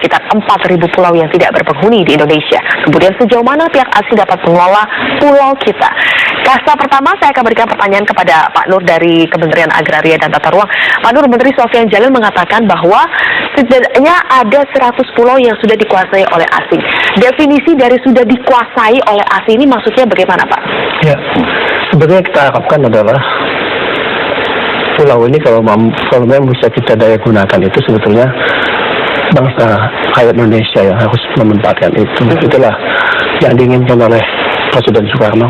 sekitar 4.000 pulau yang tidak berpenghuni di Indonesia. Kemudian sejauh mana pihak asing dapat mengelola pulau kita? Kasta pertama saya akan berikan pertanyaan kepada Pak Nur dari Kementerian Agraria dan Tata Ruang. Pak Nur, Menteri Sofyan Djalil mengatakan bahwa setidaknya ada 100 pulau yang sudah dikuasai oleh asing. Definisi dari sudah dikuasai oleh asing ini maksudnya bagaimana, Pak? Ya, sebenarnya kita harapkan adalah pulau ini kalau memang bisa kita daya gunakan itu sebetulnya bangsa rakyat Indonesia yang harus memanfaatkan itu. Itulah yang diinginkan oleh Presiden Soekarno.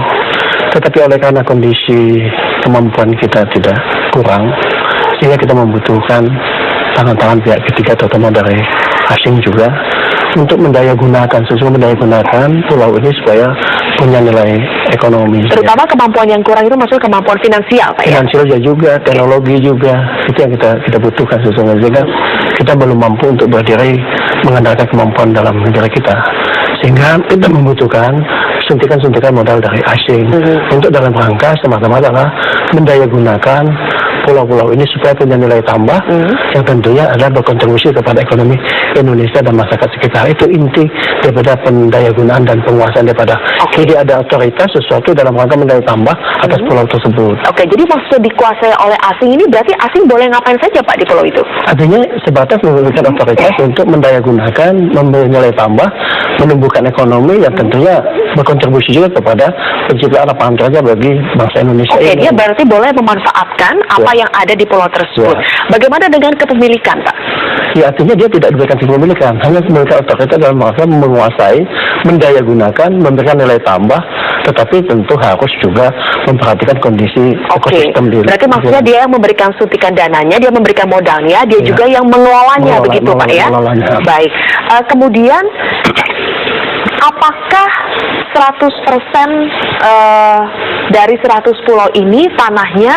Tetapi oleh karena kondisi kemampuan kita tidak kurang, sehingga kita membutuhkan tangan-tangan pihak ketiga terutama dari asing juga untuk mendayagunakan pulau ini supaya punya nilai ekonomi. Terutama kemampuan yang kurang itu maksudnya kemampuan finansial, Pak, ya? Finansial juga, teknologi juga, itu yang kita butuhkan sesungguhnya. Sehingga kita belum mampu untuk berdiri mengandalkan kemampuan dalam negara kita. Sehingga kita membutuhkan suntikan-suntikan modal dari asing untuk dalam rangka semata-mata adalah mendayagunakan pulau-pulau ini supaya punya nilai tambah yang tentunya adalah berkontribusi kepada ekonomi Indonesia dan masyarakat sekitar. Itu inti daripada pendayagunaan dan penguasaan daripada. Jadi ada otoritas sesuatu dalam rangka mendaya tambah atas pulau tersebut. Oke, jadi maksud dikuasai oleh asing ini berarti asing boleh ngapain saja, Pak, di pulau itu? Artinya sebatas memberikan otoritas untuk mendayagunakan, memberi nilai tambah, menumbuhkan ekonomi yang tentunya berkontribusi juga kepada penciptaan lapangan kerja bagi bangsa Indonesia. Oke, dia berarti boleh memanfaatkan apa yang ada di pulau tersebut. Bagaimana dengan kepemilikan, Pak? Ya, artinya dia tidak diberikan kepemilikan, hanya memberikan otoritas dalam rangka menguasai, mendayagunakan, memberikan nilai tambah, tetapi tentu harus juga memperhatikan kondisi ekosistem diri. Berarti maksudnya dia yang memberikan suntikan dananya, dia memberikan modalnya, dia juga yang mengelolanya, begitu, Pak, ya? Baik. Kemudian apakah 100% dari 100 pulau ini tanahnya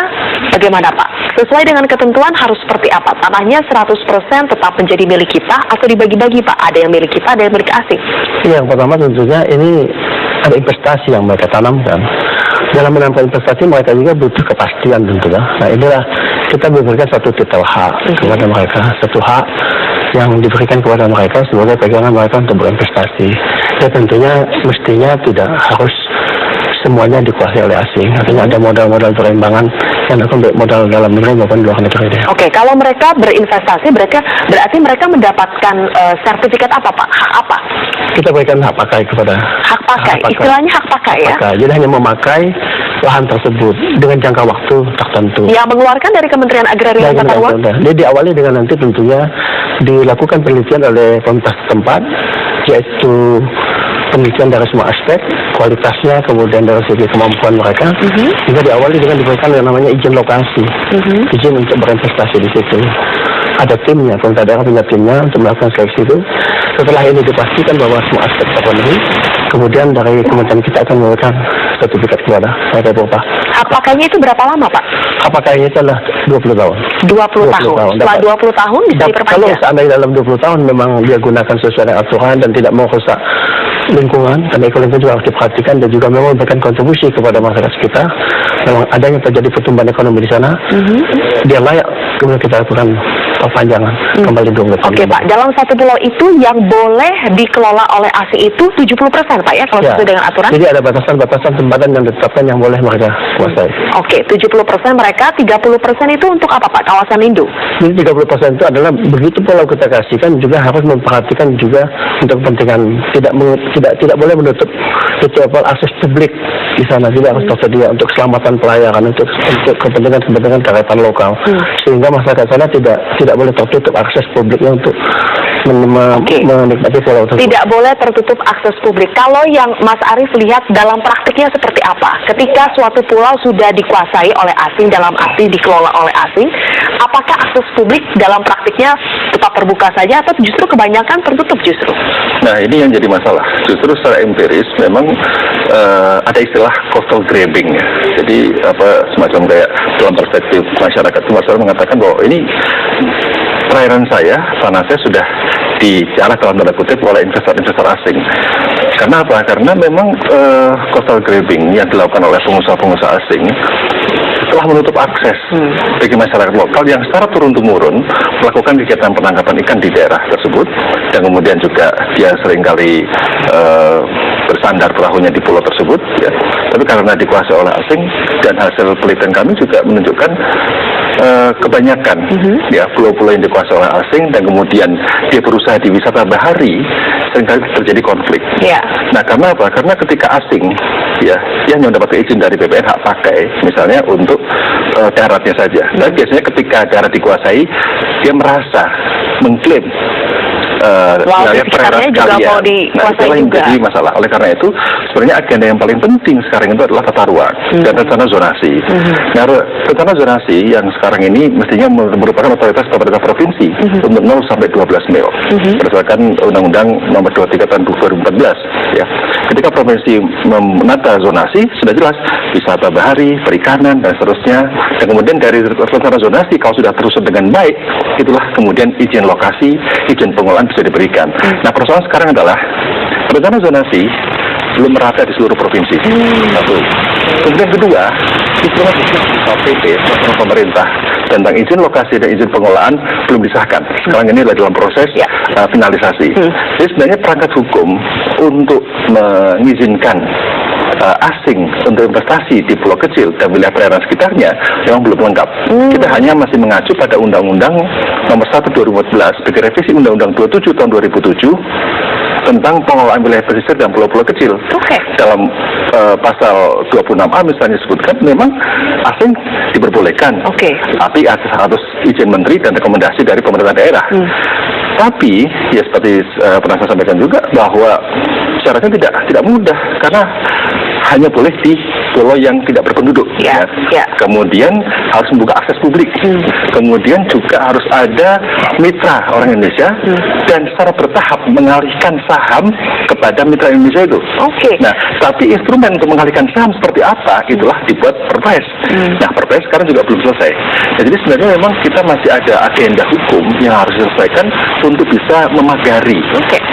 bagaimana, Pak? Sesuai dengan ketentuan harus seperti apa? Tanahnya 100% tetap menjadi milik kita atau dibagi-bagi, Pak? Ada yang milik kita, ada yang milik asing? Yang pertama tentunya ini ada investasi yang mereka tanamkan. Dalam menanamkan investasi mereka juga butuh kepastian tentunya. Nah, inilah kita memberikan satu titel hak kepada mereka, satu hak yang diberikan kepada mereka sebagai pegangan mereka untuk berinvestasi. Ya tentunya mestinya tidak harus semuanya dikuasai oleh asing. Artinya ada modal-modal perimbangan yang akan modal dalam negeri maupun luar negeri. Oke, kalau mereka berinvestasi berarti mereka mendapatkan sertifikat apa, Pak? Hak apa? Kita berikan hak pakai kepada. Hak pakai. Istilahnya hak pakai, ya? Jadi hanya memakai lahan tersebut dengan jangka waktu tertentu. Yang mengeluarkan dari Kementerian Agraria dan Tata Ruang? Jadi diawali dengan nanti tentunya dilakukan penelitian oleh pemerintah setempat, yaitu penelitian dari semua aspek, kualitasnya, kemudian dari segi kemampuan mereka, juga diawali dengan diberikan yang namanya izin lokasi, izin untuk berinvestasi di situ. Ada timnya, pemerintah daerah punya timnya untuk melakukan seleksi itu. Setelah ini dipastikan bahwa semua aspek terpenuhi, kemudian dari kementerian kita akan memberikan sertifikat kepada mereka berupa. Hak pakainya itu berapa lama, Pak? Hak pakainya itu adalah 20 tahun. 20 tahun. Setelah 20 tahun bisa diperpanjang? Kalau seandainya dalam 20 tahun memang dia gunakan sesuai dengan aturan dan tidak mau rusak lingkungan, dan lingkungan juga harus diperhatikan dan juga memang memberikan kontribusi kepada masyarakat sekitar. Memang adanya terjadi pertumbuhan ekonomi di sana, dia layak kemudian kita lakukan perpanjangan kembali 20 tahun. Oke, Pak, dalam satu pulau itu yang boleh dikelola oleh asing itu 70%, Pak, ya, kalau sesuai dengan aturan? Jadi ada batasan-batasan tempatan yang ditetapkan yang boleh mereka kuasai. Oke, 70% mereka, 30% itu untuk apa, Pak? Kawasan lindung? Jadi 30% itu adalah begitu pulau kita kasihkan juga harus memperhatikan juga untuk kepentingan tidak boleh menutup akses publik di sana, juga harus tersedia untuk keselamatan pelayaran, untuk kepentingan karyawan lokal, sehingga masyarakat sana tidak boleh tertutup akses publiknya untuk menikmati pulau tersebut. Tidak boleh tertutup akses publik. Kalau yang Mas Arief lihat dalam praktiknya seperti apa? Ketika suatu pulau sudah dikuasai oleh asing, dalam arti dikelola oleh asing, apakah akses publik dalam praktiknya tetap terbuka saja atau justru kebanyakan tertutup justru? Nah, ini yang jadi masalah. Justru secara empiris memang ada istilah coastal grabbing, ya. Jadi semacam kayak dalam perspektif masyarakat itu masyarakat mengatakan bahwa ini perairan saya, tanah saya sudah dijarah dalam tanda kutip oleh investor-investor asing. Karena apa? Karena memang coastal grabbing yang dilakukan oleh pengusaha-pengusaha asing telah menutup akses bagi masyarakat lokal yang secara turun-temurun melakukan kegiatan penangkapan ikan di daerah tersebut, dan kemudian juga dia seringkali bersandar perahunya di pulau tersebut, ya. Tapi karena dikuasai oleh asing, dan hasil penelitian kami juga menunjukkan kebanyakan ya pulau-pulau yang dikuasai oleh asing, dan kemudian dia berusaha di wisata bahari, seringkali terjadi konflik. Ya. Nah, karena apa? Karena ketika asing, ya, dia hanya mendapat izin dari BPN hak pakai, misalnya untuk daratnya saja. Dan biasanya ketika darat dikuasai, dia merasa mengklaim wilayah perairan juga mau Nah, itulah yang juga. menjadi masalah. Oleh karena itu, sebenarnya agenda yang paling penting sekarang itu adalah tata ruang dan rencana zonasi. Nah, rencana zonasi yang sekarang ini mestinya merupakan otoritas pemerintah provinsi untuk 0 sampai 12 mil berdasarkan Undang-Undang Nomor 23 Tahun 2014. Ya, ketika provinsi menata zonasi sudah jelas wisata bahari, perikanan dan seterusnya. Dan kemudian dari rencana zonasi kalau sudah tersusun dengan baik, itulah kemudian izin lokasi, izin pengelolaan bisa diberikan. Nah, persoalan sekarang adalah rencana zonasi belum merata di seluruh provinsi. Satu. Kemudian kedua, instrumen PP pemerintah tentang izin lokasi dan izin pengelolaan belum disahkan. Sekarang ini adalah dalam proses finalisasi. Jadi sebenarnya perangkat hukum untuk mengizinkan asing untuk investasi di pulau kecil dan wilayah perairan sekitarnya memang belum lengkap. Kita hanya masih mengacu pada Undang-Undang Nomor 1 2014 sebagai revisi Undang-Undang 27 tahun 2007 tentang pengelolaan wilayah pesisir dan pulau-pulau kecil. Dalam pasal 26A misalnya disebutkan memang asing diperbolehkan, tapi harus izin menteri dan rekomendasi dari pemerintah daerah. Tapi ya seperti pernah saya sampaikan juga bahwa syaratnya tidak mudah karena hanya boleh di pulau yang tidak berpenduduk. Kemudian harus membuka akses publik. Kemudian juga harus ada mitra orang Indonesia dan secara bertahap mengalihkan saham kepada mitra Indonesia itu. Nah, tapi instrumen untuk mengalihkan saham seperti apa itulah dibuat Perpres. Nah, Perpres sekarang juga belum selesai. Nah, jadi sebenarnya memang kita masih ada agenda hukum yang harus diselesaikan untuk bisa memagari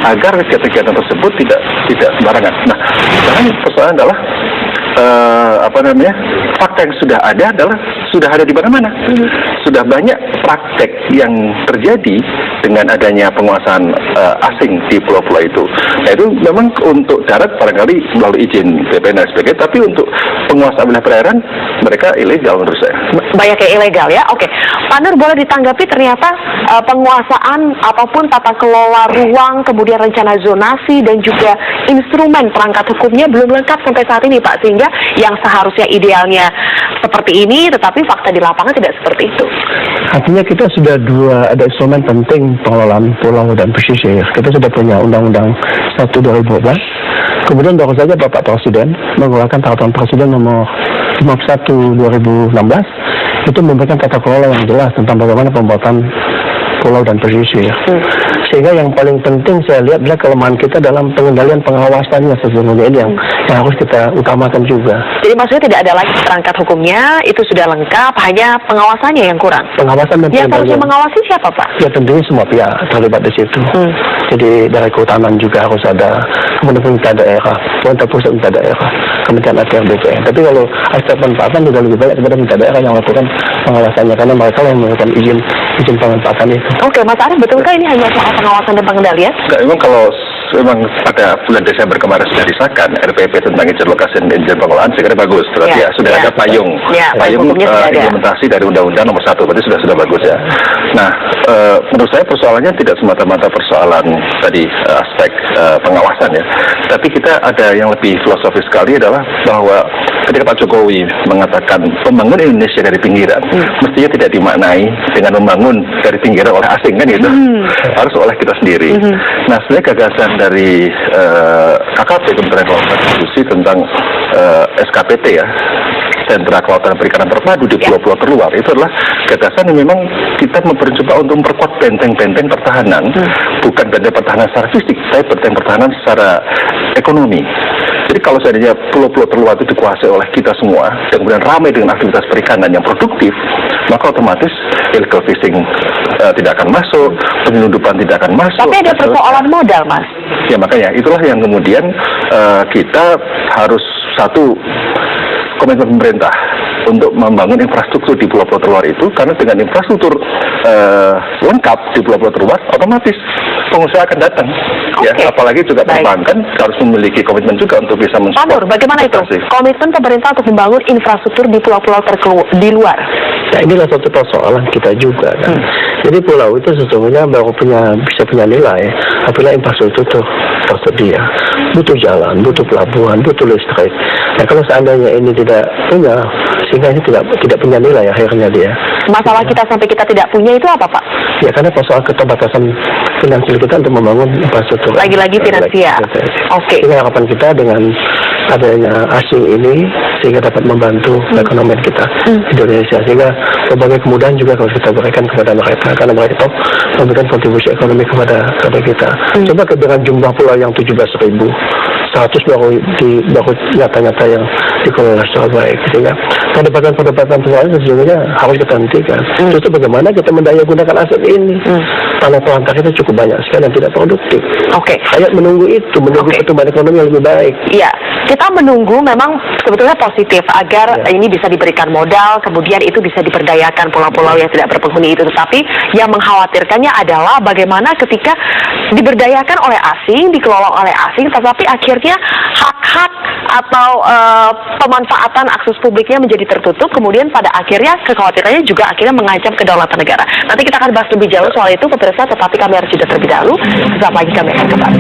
agar kegiatan-kegiatan tersebut tidak sembarangan. Nah, sekarang persoalan adalah fakta yang sudah ada adalah sudah ada di mana-mana. Sudah banyak praktek yang terjadi dengan adanya penguasaan asing di pulau-pulau itu. Nah, itu memang untuk darat barangkali melalui izin BPN dan sebagainya, tapi untuk penguasaan wilayah perairan mereka ilegal menurut saya. Banyak yang ilegal ya. Pak Nur, boleh ditanggapi ternyata penguasaan ataupun tata kelola ruang, kemudian rencana zonasi dan juga instrumen perangkat hukumnya belum lengkap sampai saat ini, Pak, sehingga yang seharusnya idealnya seperti ini, tetapi fakta di lapangan tidak seperti itu. Artinya kita sudah ada instrumen penting pengelolaan pulau dan pesisir. Kita sudah punya Undang-Undang 1 2012. Kemudian baru saja Bapak Presiden mengeluarkan peraturan Presiden nomor 51 2016 itu memberikan tata kelola yang jelas tentang bagaimana pembuatan pulau dan pesisir. Sehingga yang paling penting saya lihat adalah kelemahan kita dalam pengendalian pengawasannya sesungguhnya ini yang harus kita utamakan juga. Jadi maksudnya tidak ada lagi perangkat hukumnya, itu sudah lengkap, hanya pengawasannya yang kurang. Pengawasan dan yang harusnya mengawasi siapa, Pak? Ya tentunya semua pihak terlibat di situ. Jadi dari kehutanan juga harus ada, kemudian pemerintah daerah, pemerintah pusat, pemerintah daerah, Kementerian ATR BPN. Tapi kalau aspek pemanfaatan juga lebih banyak kepada pemerintah daerah yang melakukan pengawasannya karena mereka yang memberikan izin pemanfaatan itu. Mas Arief, betulkah ini hanya soal pengawasan dan pengendalian? Enggak, memang kalau memang pada bulan Desember kemarin sudah disahkan RPP tentang izin lokasi dan izin pengelolaan, saya kira bagus. Berarti sudah ada payung implementasi dari Undang-Undang Nomor 1, berarti sudah bagus ya. Nah, menurut saya persoalannya tidak semata-mata persoalan tadi aspek pengawasan ya, tapi kita ada yang lebih filosofis sekali adalah bahwa ketika Pak Jokowi mengatakan membangun Indonesia dari pinggiran, mestinya tidak dimaknai dengan membangun dari pinggiran oleh asing kan gitu, harus oleh kita sendiri. Nah, sebenarnya gagasan dari KKP, Kementerian Kelautan dan Perikanan tentang SKPT ya, Sentra Kelautan dan Perikanan Terpadu di pulau-pulau terluar, itu adalah gagasan yang memang kita mencoba untuk memperkuat benteng-benteng pertahanan, bukan benteng pertahanan secara fisik, tapi benteng pertahanan secara ekonomi. Jadi kalau seandainya pulau-pulau terluar itu dikuasai oleh kita semua, dan kemudian ramai dengan aktivitas perikanan yang produktif, maka otomatis illegal fishing tidak akan masuk, penyelundupan tidak akan masuk. Tapi ada persoalan modal, Mas. Ya makanya itulah yang kemudian kita harus satu komitmen pemerintah untuk membangun infrastruktur di pulau-pulau terluar itu, karena dengan infrastruktur lengkap di pulau-pulau terluar, otomatis pengusaha akan datang. Ya, apalagi juga perbankan harus memiliki komitmen juga untuk bisa Pak Nur, bagaimana itu komitmen pemerintah untuk membangun infrastruktur di pulau-pulau di luar? Nah, inilah satu persoalan kita juga kan. Jadi pulau itu sesungguhnya baru bisa punya nilai apabila infrastruktur tersedia. Butuh jalan, butuh pelabuhan, butuh listrik. Nah, kalau seandainya ini tidak punya, sehingga ini tidak punya nilai akhirnya dia. Masalah kita sampai kita tidak punya itu apa, Pak? Ya, karena persoalan keterbatasan finansial kita untuk membangun infrastruktur. Lagi-lagi finansial. Oke. Ini harapan kita dengan adanya asing ini sehingga dapat membantu perekonomian kita di Indonesia, sehingga berbagai kemudahan juga harus kita berikan kepada mereka karena mereka memberikan kontribusi ekonomi kepada kita. Coba dengan jumlah pulau yang 17.000, 100 baru nyata-nyata yang dikelola secara baik, sehingga perdebatan sesungguhnya harus kita hentikan. Terus bagaimana kita mendaya gunakan aset ini? Tanah pelantar itu cukup banyak sekali yang tidak produktif. Oke. Rakyat menunggu pertumbuhan ekonomi yang lebih baik. Iya, kita menunggu memang sebetulnya positif agar ini bisa diberikan modal, kemudian itu bisa diberdayakan pulau-pulau yang tidak berpenghuni itu. Tetapi yang mengkhawatirkannya adalah bagaimana ketika diberdayakan oleh asing, dikelola oleh asing, tetapi akhirnya hak-hak atau pemanfaatan akses publiknya menjadi tertutup, kemudian pada akhirnya kekhawatirannya juga akhirnya mengancam kedaulatan negara. Nanti kita akan bahas lebih jauh soal itu, pemirsa, tetapi kami harus jeda terlebih dahulu. Sesaat lagi kami akan kembali.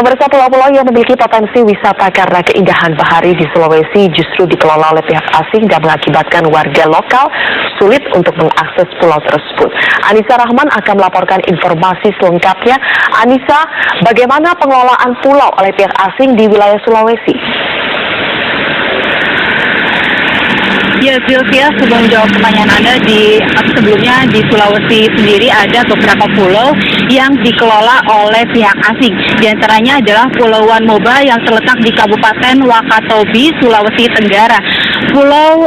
Pemirsa, pulau-pulau yang memiliki potensi wisata karena keindahan bahari di Sulawesi justru dikelola oleh pihak asing dan mengakibatkan warga lokal sulit untuk mengakses pulau tersebut. Anissa Rahman akan melaporkan informasi selengkapnya. Anissa, bagaimana pengelolaan pulau oleh pihak asing di wilayah Sulawesi? Ya, Sylvia, sebelum jawab pertanyaan Anda, sebelumnya di Sulawesi sendiri ada beberapa pulau yang dikelola oleh pihak asing. Di antaranya adalah Pulau Wanmoba yang terletak di Kabupaten Wakatobi, Sulawesi Tenggara. Pulau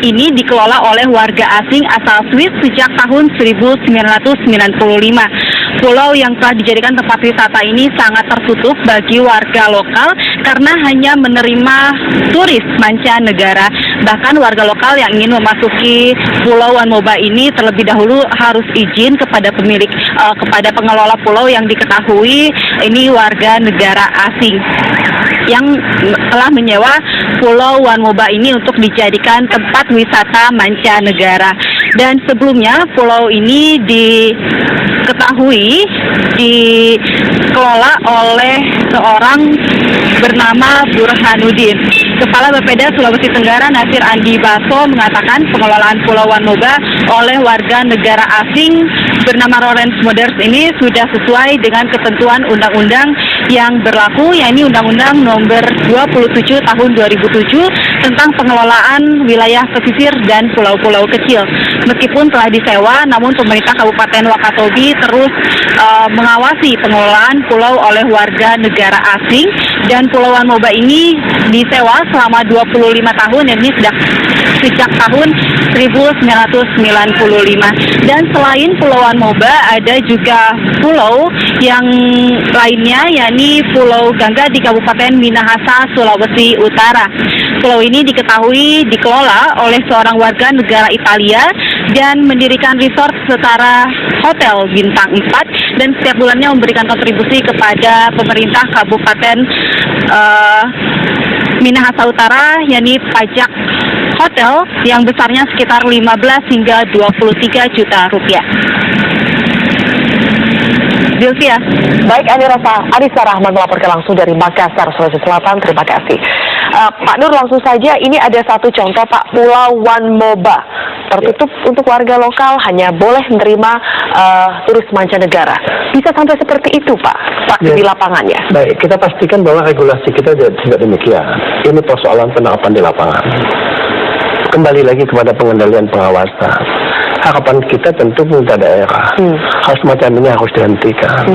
ini dikelola oleh warga asing asal Swiss sejak tahun 1995. Pulau yang telah dijadikan tempat wisata ini sangat tertutup bagi warga lokal karena hanya menerima turis mancanegara. Bahkan warga lokal yang ingin memasuki Pulau Wanmoba ini terlebih dahulu harus izin kepada kepada pengelola pulau yang diketahui ini warga negara asing yang telah menyewa Pulau Wanmoba ini untuk dijadikan tempat wisata mancanegara. Dan sebelumnya pulau ini diketahui dikelola oleh seorang bernama Burhanuddin. Kepala Bapeda Sulawesi Tenggara Nasir Andi Baso mengatakan pengelolaan Pulau Wanmoba oleh warga negara asing bernama Lawrence Moders ini sudah sesuai dengan ketentuan undang-undang yang berlaku, yakni Undang-Undang Nomor 27 Tahun 2007 tentang pengelolaan wilayah pesisir dan pulau-pulau kecil. Meskipun telah disewa, namun pemerintah Kabupaten Wakatobi terus mengawasi pengelolaan pulau oleh warga negara asing, dan Pulau Wanmoba ini disewa selama 25 tahun, dan ini sudah sejak tahun 1995. Dan selain Pulau Wanmoba ada juga pulau yang lainnya, yakni Pulau Gangga di Kabupaten Minahasa, Sulawesi Utara. Pulau ini diketahui dikelola oleh seorang warga negara Italia dan mendirikan resort setara hotel bintang 4 dan setiap bulannya memberikan kontribusi kepada pemerintah Kabupaten Minahasa Utara, yakni pajak hotel yang besarnya sekitar 15 hingga 23 juta rupiah. Sylvia. Baik, Anissa Rahman melaporkan langsung dari Makassar, Sulawesi Selatan. Terima kasih. Pak Nur, langsung saja, ini ada satu contoh, Pak, Pulau Wanmoba tertutup untuk warga lokal, hanya boleh menerima turis mancanegara. Bisa sampai seperti itu, Pak di lapangannya? Baik, kita pastikan bahwa regulasi kita tidak demikian. Ini persoalan penerapan di lapangan. Kembali lagi kepada pengendalian pengawasan. Harapan kita tentu pemerintah daerah hal semacam ini harus dihentikan.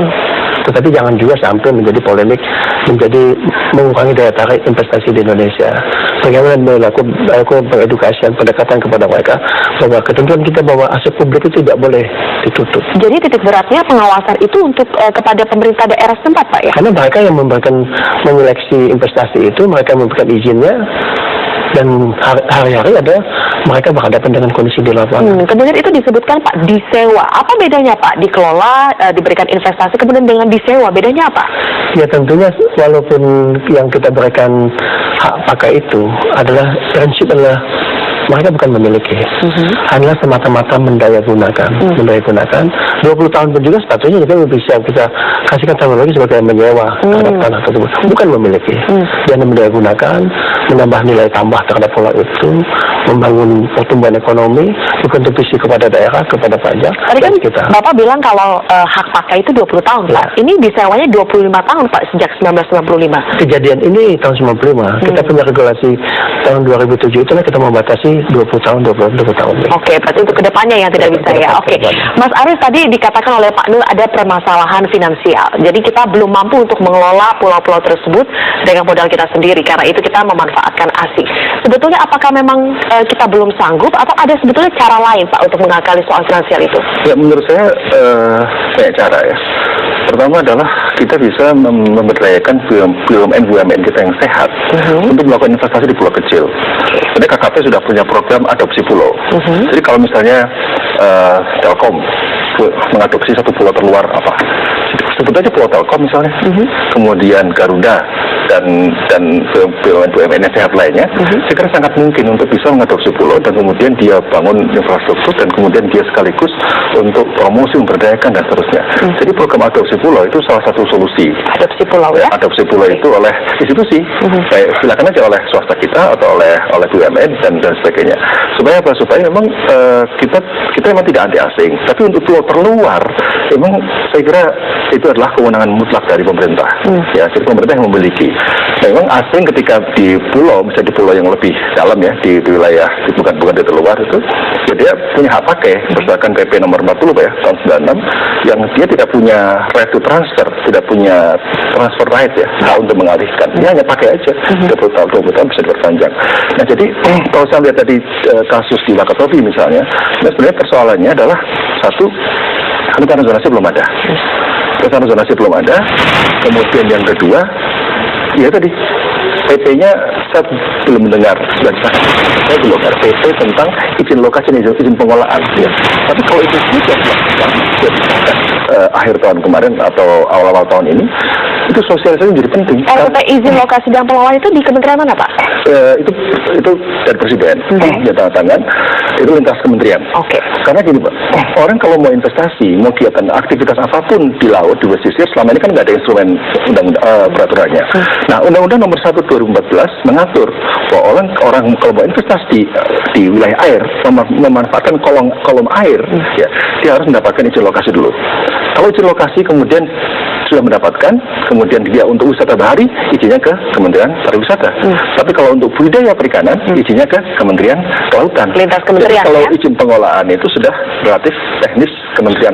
Tetapi jangan juga sampai menjadi polemik, menjadi mengurangi daya tarik investasi di Indonesia. bagaimana melakukan pengedukasian, pendekatan kepada mereka bahwa ketentuan kita bahwa aset publik itu tidak boleh ditutup. Jadi titik beratnya pengawasan itu untuk kepada pemerintah daerah setempat, Pak, ya? Karena mereka yang menyeleksi investasi itu, mereka memberikan izinnya, dan hari-hari ada mereka berhadapan dengan kondisi di lapangan. Kemudian itu disebutkan, Pak, disewa. Apa bedanya, Pak? Dikelola, diberikan investasi, kemudian dengan disewa, bedanya apa? Ya tentunya walaupun yang kita berikan hak pakai itu adalah prinsip adalah mereka bukan memiliki, hanya semata-mata mendaya gunakan. 20 tahun pun juga sepatutnya juga bisa kita kasihkan teknologi sebagai menyewa terhadap tanah tersebut, bukan memiliki. Dan mendaya gunakan, menambah nilai tambah terhadap pulau itu, membangun pertumbuhan ekonomi, berkontribusi kepada daerah, kepada pajak. Tadi kan kita. Bapak bilang kalau hak pakai itu 20 tahun, Pak. Ini disewanya 25 tahun, Pak, sejak 1995. Kejadian ini tahun 95. Kita punya regulasi tahun 2007 itulah kita membatasi 20 tahun. Oke, berarti untuk kedepannya yang tidak bisa ya. Oke, Mas Aris, tadi dikatakan oleh Pak Nur ada permasalahan finansial. Jadi kita belum mampu untuk mengelola pulau-pulau tersebut dengan modal kita sendiri. Karena itu kita memanfaatkan ASI. Sebetulnya apakah memang kita belum sanggup atau ada sebetulnya cara lain, Pak, untuk mengakali soal finansial itu? Ya, menurut saya banyak cara ya. Pertama adalah kita bisa memberdayakan BUMN kita yang sehat untuk melakukan investasi di pulau kecil. Jadi KKP sudah punya program adopsi pulau. Jadi kalau misalnya Telkom mengadopsi satu pulau terluar apa, sebut aja Pulau Telkom misalnya, kemudian Garuda dan BUMN yang sehat lainnya, saya kira sangat mungkin untuk bisa mengadopsi pulau dan kemudian dia bangun infrastruktur dan kemudian dia sekaligus untuk promosi, memberdayakan dan seterusnya. Jadi program adopsi pulau itu salah satu solusi. Adopsi pulau ya? Adopsi pulau itu oleh institusi, kayak silakan aja oleh swasta kita atau oleh BUMN dan sebagainya. Supaya apa? Supaya memang kita memang tidak anti asing, tapi untuk pulau terluar, memang saya kira itu adalah kewenangan mutlak dari pemerintah. Ya, jadi pemerintah yang memiliki. Memang asing ketika di pulau, misalnya di pulau yang lebih dalam ya, di wilayah bukan di terluar itu, ya dia punya hak pakai berdasarkan PP nomor 40 ya tahun 96, yang dia tidak punya right to transfer, tidak punya transfer right ya, hak untuk mengalihkan. Dia hanya pakai aja 20 tahun bisa diperpanjang. Nah, jadi kalau saya lihat tadi kasus di Wakatobi misalnya, nah sebenarnya persoalannya adalah satu, rencana zonasi belum ada. Rencana zonasi belum ada. Kemudian yang kedua, ya tadi PP-nya saya belum mendengar. Saya belum dengar PP tentang izin lokasi dan izin pengelolaan. Ya. Tapi kalau itu sudah dilakukan akhir tahun kemarin atau awal-awal tahun ini, itu sosialisasi menjadi penting. RP izin lokasi dan pengelolaan itu di kementerian mana, Pak? Itu dari Presiden, dia tanda tangan, itu lintas kementerian. Oke. Karena gini Pak, orang kalau mau investasi, mau kegiatan aktivitas apapun di laut, di pesisir, selama ini kan nggak ada instrumen peraturannya. Nah, Undang-Undang Nomor 1 2014 mengatur bahwa orang kalau mau investasi di wilayah air, memanfaatkan kolom air, ya, dia harus mendapatkan izin lokasi dulu. Kalau izin lokasi kemudian sudah mendapatkan, kemudian dia untuk wisata bahari, izinnya ke Kementerian Pariwisata. Tapi kalau untuk budidaya perikanan, izinnya ke Kementerian Kelautan. Lintas kementerian. Jadi kalau ya? izin pengelolaan itu sudah relatif teknis kementerian.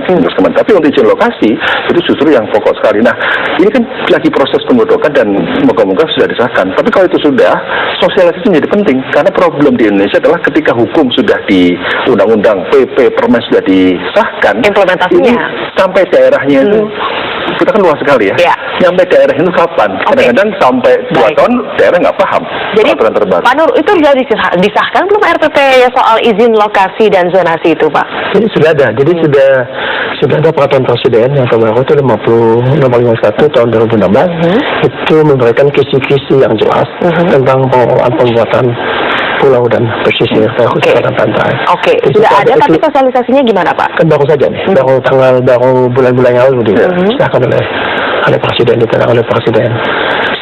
Tapi untuk izin lokasi itu justru yang pokok sekali. Nah, ini kan lagi proses penggodokan dan moga-moga sudah disahkan. Tapi kalau itu sudah, sosialisasi menjadi penting karena problem di Indonesia adalah ketika hukum sudah di undang-undang, PP, permen sudah disahkan, implementasinya ini sampai daerahnya itu kita kan luas sekali ya. Sampai daerah itu kapan? Kadang-kadang sampai 2 tahun daerah nggak paham. Jadi terbaru. Pak Nur, itu sudah disahkan belum RPP ya soal izin lokasi dan zonasi itu, Pak? Jadi sudah ada. Jadi sudah ada peraturan presiden yang terbaru itu 51 tahun 2016 itu memberikan kisi-kisi yang jelas tentang pengelolaan pembuatan pulau dan pesisir dan pantai. Oke, sudah ada, tapi sosialisasinya gimana, Pak? Kan baru saja nih, baru bulan-bulan yang lalu disahkan oleh presiden, ditanda oleh presiden.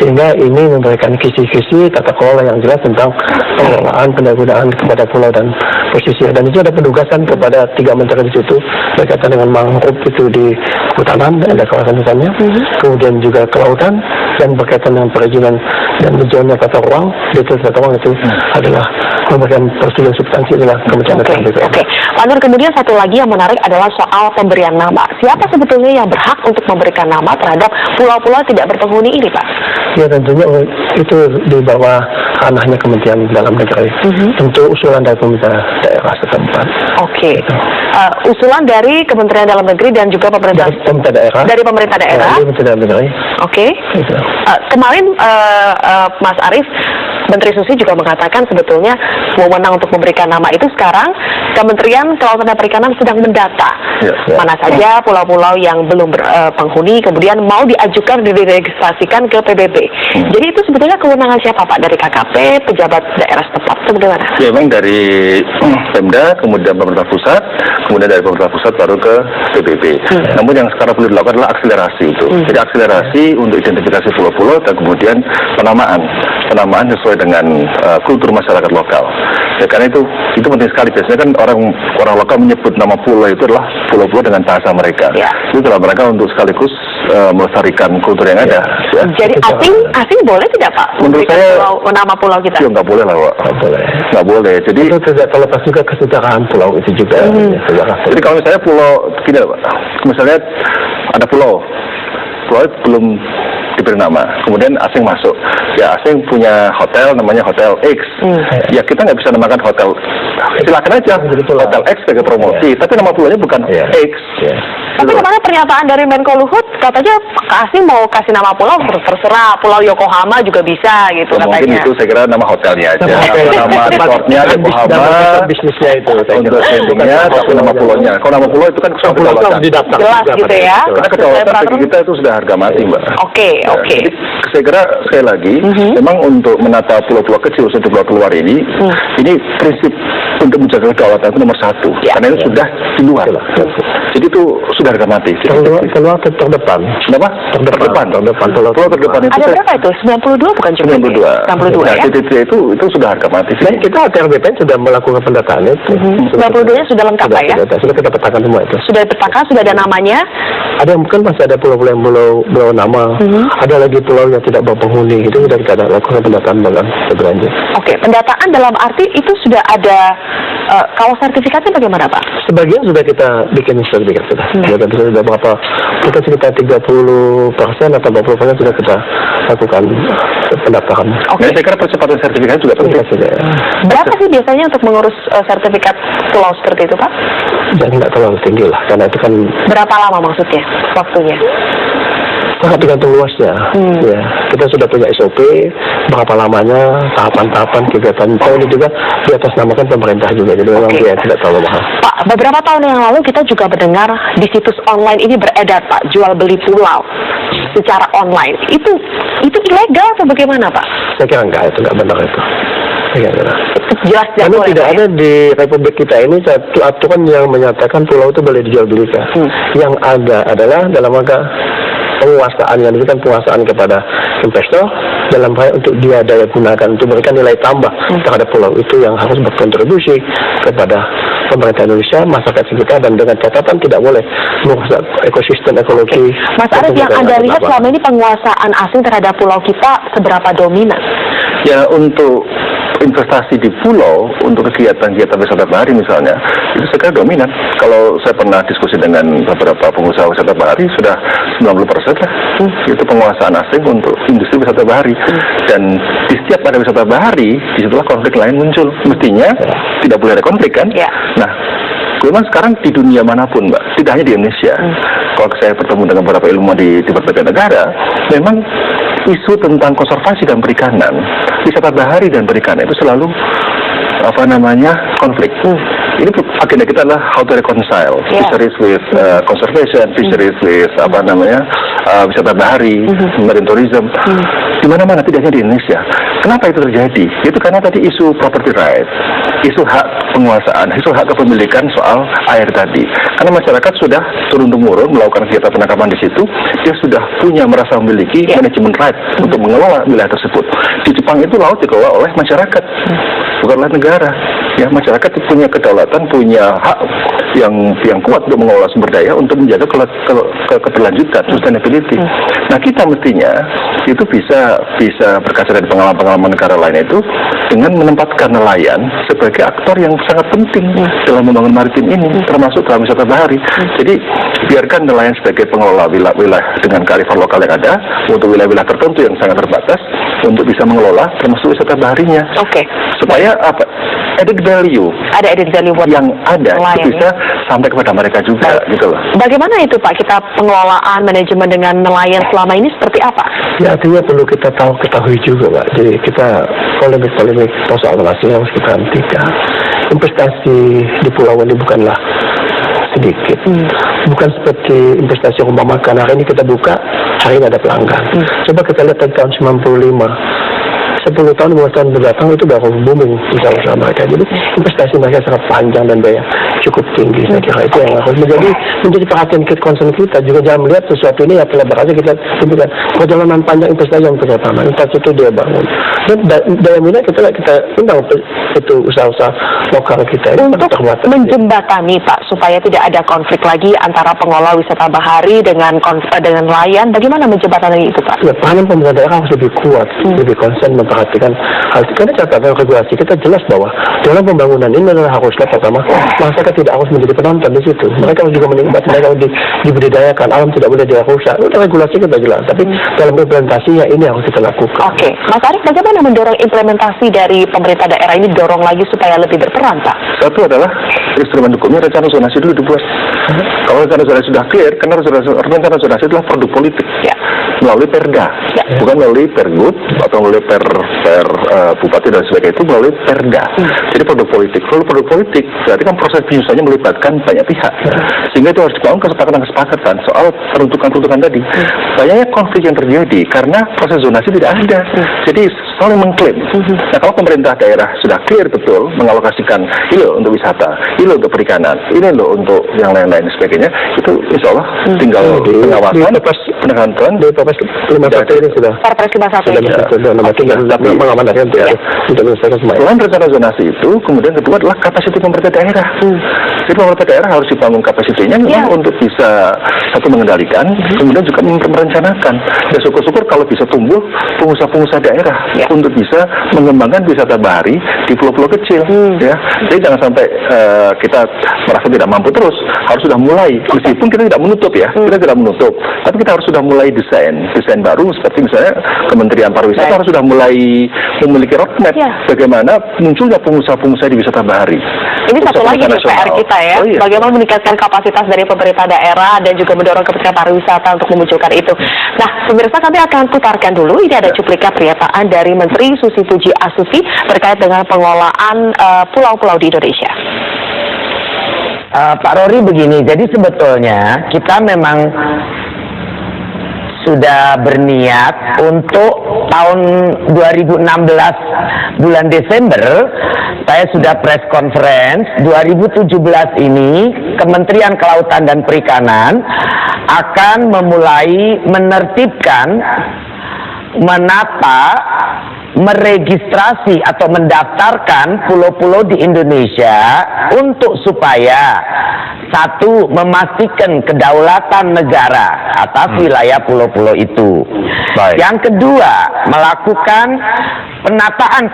Sehingga ini memberikan kisi-kisi tata kelola yang jelas tentang pengelolaan pendagunaan kepada pulau dan pesisir. Dan itu ada penugasan kepada 3 menteri di situ berkaitan dengan mangrove itu di kehutanan, ada kawasan hutannya, kemudian juga kelautan, dan berkaitan dengan perizinan dan hijaunya tata ruang, detail tata ruang itu adalah memberikan persetujuan substansi adalah Kementerian BPN. Oke. Pak Nur, kemudian satu lagi yang menarik adalah soal pemberian nama. Siapa sebetulnya yang berhak untuk memberikan nama terhadap pulau-pulau tidak berpenghuni ini, Pak? Ya tentunya itu di bawah ranahnya Kementerian Dalam Negeri. Untuk usulan dari pemerintah daerah setempat. Oke. Usulan dari Kementerian Dalam Negeri dan juga pemerintah Dari pemerintah daerah. dari pemerintah daerah. Dari Kementerian Dalam Negeri. Oke. Gitu. Kemarin Mas Arief, Menteri Susi juga mengatakan sebetulnya wewenang untuk memberikan nama itu sekarang Kementerian Kelautan dan Perikanan sedang mendata mana saja pulau-pulau yang belum berpenghuni, kemudian mau diajukan diregistrasikan ke PBB. Jadi itu sebetulnya kewenangan siapa Pak? Dari KKP, pejabat daerah setempat, atau bagaimana? Ya, memang dari Pemda, kemudian pemerintah pusat, kemudian dari pemerintah pusat baru ke PBB. Namun yang sekarang perlu dilakukan adalah akselerasi itu. Jadi akselerasi untuk identifikasi pulau-pulau dan kemudian penamaan sesuai dengan kultur masyarakat lokal. Ya, karena itu penting sekali. Biasanya kan orang lokal menyebut nama pulau itu adalah pulau-pulau dengan bahasa mereka. Itu dalam rangka untuk sekaligus melestarikan kultur yang ada. Ya. Jadi asing boleh tidak Pak? Menurut saya nama pulau kita. Ya nggak boleh lah Pak. Nggak boleh. Jadi itu tidak terlepas juga kesetaraan pulau itu juga. Jadi kalau misalnya pulau gini Pak, misalnya ada pulau itu belum diberi nama, kemudian asing masuk, ya asing punya hotel namanya Hotel X, ya kita nggak bisa namakan hotel, silakan aja Hotel X sebagai promosi, tapi nama pulaunya bukan X. Tapi kemarin pernyataan dari Menko Luhut katanya asing mau kasih nama pulau terserah, Pulau Yokohama juga bisa gitu katanya. Mungkin itu saya kira nama hotelnya aja, nama resortnya Yokohama, bisnisnya itu untuk brandingnya, tapi nama pulaunya. Kalau nama pulau itu kan kedaulatan. Jelas gitu ya. Karena kedaulatan bagi kita itu sudah harga mati Mbak. Oke. Jadi saya kira sekali lagi, memang untuk menata pulau-pulau kecil untuk pulau keluar ini prinsip untuk menjaga kedaulatan itu nomor satu, karena itu sudah di luar. Jadi itu sudah harga mati. Keluar terdepan. Kenapa? Terdepan. Pulau terdepan itu. Ada berapa itu? 92 bukan cuma 92 ya? TTC itu sudah harga mati. Dan kita TRBPN sudah melakukan pendataan itu. 92-nya sudah lengkap Pak ya? Sudah kita petakan semua itu. Sudah dipetakan, sudah ada namanya? Ada mungkin masih ada pulau-pulau yang belum nama. Ada lagi pulau yang tidak berpenghuni, itu sudah kita lakukan pendataan dalam berlanjut. Oke, pendataan dalam arti itu sudah ada kalau sertifikatnya bagaimana Pak? Sebagian sudah kita bikin sertifikat sudah. Sudah berapa? Mungkin sekitar 30% atau 40% sudah kita lakukan pendaftaran. Nah, saya kira percepatan sertifikat juga penting. Berapa sih biasanya untuk mengurus sertifikat pulau seperti itu Pak? Dan nggak terlalu tinggi lah, karena itu kan. Berapa lama maksudnya waktunya? Sangat tergantung luasnya. Ya, kita sudah punya SOP berapa lamanya, tahapan-tahapan kegiatan ini juga di atas namakan pemerintah juga. Jadi memang dia tidak terlalu mahal. Pak, beberapa tahun yang lalu kita juga mendengar di situs online ini beredar Pak, jual beli pulau secara online. Itu ilegal atau bagaimana Pak? Saya kira enggak, itu enggak benar itu. Jelas karena tidak ada di Republik kita ini satu aturan yang menyatakan pulau itu boleh dijual belikan. Yang ada adalah dalam rangka penguasaan, yang itu kan penguasaan kepada investor dalam hal untuk dia daya gunakan untuk memberikan nilai tambah terhadap pulau itu yang harus berkontribusi kepada pemerintah Indonesia, masyarakat sekitar, dan dengan catatan tidak boleh merusak ekosistem ekologi. Mas Arief, yang Anda lihat selama ini penguasaan asing terhadap pulau kita seberapa dominan? Ya, untuk investasi di pulau untuk kegiatan-kegiatan wisata bahari misalnya itu sekali dominan. Kalau saya pernah diskusi dengan beberapa pengusaha wisata bahari sudah 90% lah itu penguasaan asing untuk industri wisata bahari. Dan di setiap ada wisata bahari disitulah konflik lain muncul. Mestinya tidak boleh ada konflik kan. Nah, memang sekarang di dunia manapun Mbak, tidak hanya di Indonesia. Kalau saya bertemu dengan beberapa ilmuwan di berbagai negara, memang isu tentang konservasi dan perikanan, wisata bahari dan perikanan itu selalu konflik. Ini agenda kita adalah how to reconcile fisheries with conservation, fisheries with wisata bahari, marine tourism. Di mana-mana, tidak hanya di Indonesia. Kenapa itu terjadi? Itu karena tadi isu property right, isu hak penguasaan, isu hak kepemilikan soal air tadi. Karena masyarakat sudah turun-temurun melakukan kegiatan penangkapan di situ, dia sudah merasa memiliki manajemen right untuk mengelola wilayah tersebut. Di Jepang itu laut dikelola oleh masyarakat, bukan oleh negara. Ya, masyarakat punya kedaulatan, punya hak yang kuat untuk mengelola sumber daya untuk menjaga keberlanjutan, sustainability. Nah, kita mestinya itu bisa berkaca dari pengalaman-pengalaman negara lain itu dengan menempatkan nelayan sebagai aktor yang sangat penting dalam membangun maritim ini, termasuk dalam wisata bahari. Jadi biarkan nelayan sebagai pengelola wilayah dengan kearifan lokal yang ada untuk wilayah-wilayah tertentu yang sangat terbatas untuk bisa mengelola termasuk wisata baharinya. Oke. Supaya apa? Added value. Ada added value buat yang ada nelayan, itu bisa sampai kepada mereka juga, gitu loh. Bagaimana itu Pak, kita pengelolaan manajemen dengan nelayan selama ini seperti apa? Ya, artinya perlu kita ketahui juga, Pak. Jadi kita polemik soal nasi harus kita hentikan. Investasi di pulau ini bukanlah sedikit. Bukan seperti investasi rumah makan. Hari ini kita buka, hari ini ada pelanggan. Coba kita lihat dari tahun 95. 10 tahun, 5 tahun berdatang itu baru booming usaha-usaha mereka. Jadi investasi mereka sangat panjang dan biaya cukup tinggi. Saya kira itu yang harus menjadi perhatian concern kita. Juga jangan melihat sesuatu ini ya pelebar aja, kita lihat perjalanan panjang investasi yang pertama. Investasi itu dia bangun. Dan daya minat kita undang itu usaha-usaha lokal kita ini untuk menjembatani Pak supaya tidak ada konflik lagi antara pengelola wisata bahari dengan nelayan. Bagaimana menjembatani itu Pak? Ya, peranan pemerintah daerah harus lebih kuat, lebih konsen memperhatikan hal itu. Karena catatan regulasi kita jelas bahwa dalam pembangunan ini adalah haruslah pertama masyarakat tidak harus menjadi penonton di situ. Mereka harus juga menikmati, mereka harus dibudidayakan, alam tidak boleh dirusak. Itu regulasi kita jelas. Tapi dalam implementasinya ini harus kita lakukan. Oke, Mas Arief, bagaimana mendorong implementasi dari pemerintah daerah ini dorong lagi supaya lebih berperan Pak? Satu adalah instrumen hukumnya rencana zonasi dulu dibuat. Kalau rencana zonasi sudah clear, karena rencana zonasi adalah produk politik melalui perda, bukan melalui pergub atau melalui per bupati dan sebagainya, itu melalui perda. Jadi produk politik. Kalau produk politik berarti kan proses penyusunannya melibatkan banyak pihak, sehingga itu harus dibangun kesepakatan soal peruntukan tadi. Banyaknya konflik yang terjadi karena proses zonasi tidak ada. Jadi saling mengklaim. Nah, kalau pemerintah daerah sudah clear betul mengalokasikan ini loh untuk wisata, ini loh untuk perikanan, ini loh untuk yang lain-lain sebagainya, itu insya Allah tinggal pengawasan, penegakan di Perpres 51 ini sudah. Perpres 51. Mengamankan untuk menyelesaikan semua. Selain rencana zonasi itu, kemudian kedua adalah kapasiti pemerintah daerah. Jadi pemerintah daerah harus dibangun kapasitinya memang untuk bisa satu mengendalikan, kemudian juga merencanakan. Ya syukur-syukur kalau bisa tumbuh pengusaha-pengusaha daerah untuk bisa mengembangkan wisata bahari di pulau-pulau kecil. Ya, jadi jangan sampai kita merasa tidak mampu terus. Harus sudah mulai, meskipun kita tidak menutup ya, kita tidak menutup, tapi kita harus sudah mulai desain baru seperti misalnya Kementerian Pariwisata harus sudah mulai memiliki roadmap bagaimana munculnya pengusaha-pengusaha di wisata bahari. Ini satu lagi nih PR kita ya, bagaimana meningkatkan kapasitas dari pemerintah daerah dan juga mendorong Kementerian Pariwisata untuk memunculkan itu. Nah, pemirsa, kami akan putarkan dulu. Ini ada cuplikan pernyataan dari Menteri Susi Puji Astuti terkait dengan pengelolaan pulau-pulau di Indonesia. Pak Rory, begini, jadi sebetulnya kita memang sudah berniat untuk tahun 2016 bulan Desember saya sudah press conference 2017 ini Kementerian Kelautan dan Perikanan akan memulai menertibkan, menata, meregistrasi atau mendaftarkan pulau-pulau di Indonesia untuk supaya satu, memastikan kedaulatan negara atas wilayah pulau-pulau itu. Yang kedua, melakukan penataan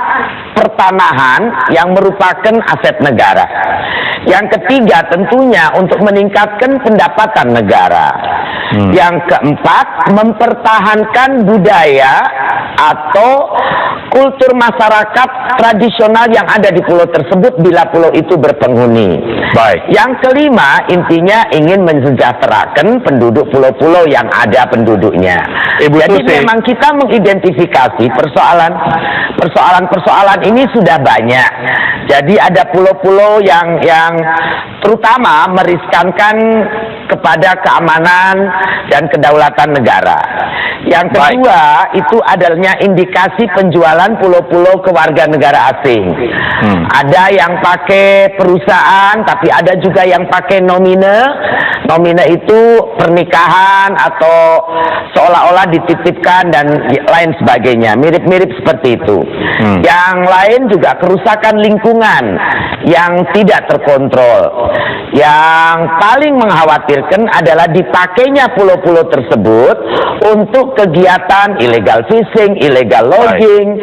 pertanahan yang merupakan aset negara. Yang ketiga, tentunya untuk meningkatkan pendapatan negara. Yang keempat, mempertahankan budaya atau kultur masyarakat tradisional yang ada di pulau tersebut bila pulau itu berpenghuni. Yang kelima, intinya ingin mensejahterakan penduduk pulau-pulau yang ada penduduknya. Jadi memang kita mengidentifikasi persoalan ini sudah banyak. Jadi ada pulau-pulau yang terutama meriskankan kepada keamanan dan kedaulatan negara. Yang kedua itu adanya indikasi penjualan pulau-pulau ke warga negara asing. Ada yang pakai perusahaan, tapi ada juga yang pakai nomine. Nomine itu pernikahan atau seolah-olah dititipkan dan lain sebagainya. Mirip-mirip seperti itu. Yang lain juga kerusakan lingkungan yang tidak terkontrol. Yang paling mengkhawatirkan adalah dipakainya pulau-pulau tersebut untuk kegiatan illegal fishing, illegal logging,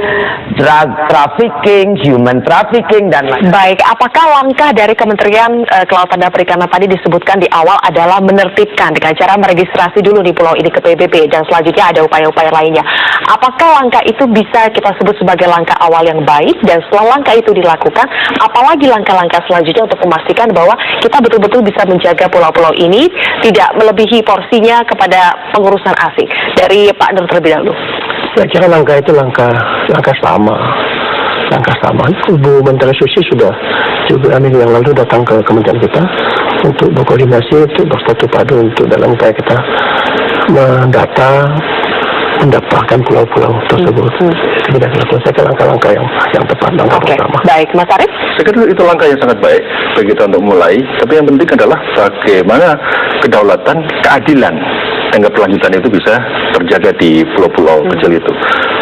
drug trafficking, human trafficking, dan lain. Baik, apakah langkah dari Kementerian Kelautan dan Perikanan tadi disebutkan di awal adalah menertibkan dengan cara meregistrasi dulu di pulau ini ke PBB dan selanjutnya ada upaya-upaya lainnya? Apakah langkah itu bisa kita sebut sebagai langkah awal yang baik, dan setelah langkah itu dilakukan, apalagi langkah-langkah selanjutnya untuk memastikan bahwa kita betul-betul bisa menjaga pulau-pulau ini tidak melebihi porsinya kepada pengurusan asing? Dari Pak Nur terlebih dahulu. Saya kira langkah itu langkah sama. Bu Menteri Susi sudah minggu yang lalu datang ke kementerian kita untuk berkoordinasi, untuk bersatu padu untuk dalam upaya kita mendaftarkan pulau-pulau tersebut. Tidak dilakukan. Saya kira langkah-langkah yang tepat, langkah pertama. Baik, Mas Arief. Saya kira itu langkah yang sangat baik bagi kita untuk mulai. Tapi yang penting adalah bagaimana kedaulatan, keadilan dan keberlanjutan itu bisa terjaga di pulau-pulau kecil itu.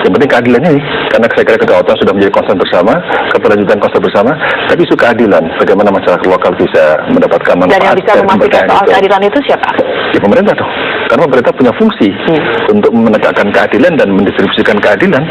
Yang penting keadilannya nih, karena saya kira kedaulatan sudah menjadi concern bersama, keberlanjutan concern bersama, tapi isu keadilan, bagaimana masyarakat lokal bisa mendapatkan manfaat. Dan yang bisa memastikan soal keadilan itu siapa? Ya pemerintah dong. Karena pemerintah punya fungsi untuk menegakkan keadilan dan mendistribusikan keadilan.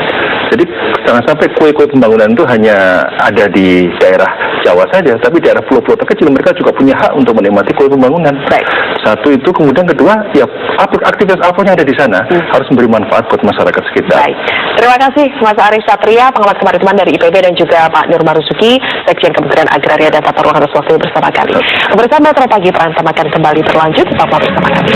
Jadi jangan sampai kue-kue pembangunan itu hanya ada di daerah Jawa saja, tapi daerah pulau-pulau terkecil mereka juga punya hak untuk menikmati kue pembangunan. Baik. Satu itu, kemudian kedua, ya aktivitas apa yang ada di sana harus memberi manfaat buat masyarakat sekitar. Baik. Terima kasih Mas Arief Satria, pengamat kemaritiman dari IPB, dan juga Pak Nur Marzuki, Sekjen Kementerian Agraria dan Tata Ruang, atas waktu bersama kami. Bersama Metro Pagi, Prantam akan kembali berlanjut. Tetaplah bersama kami.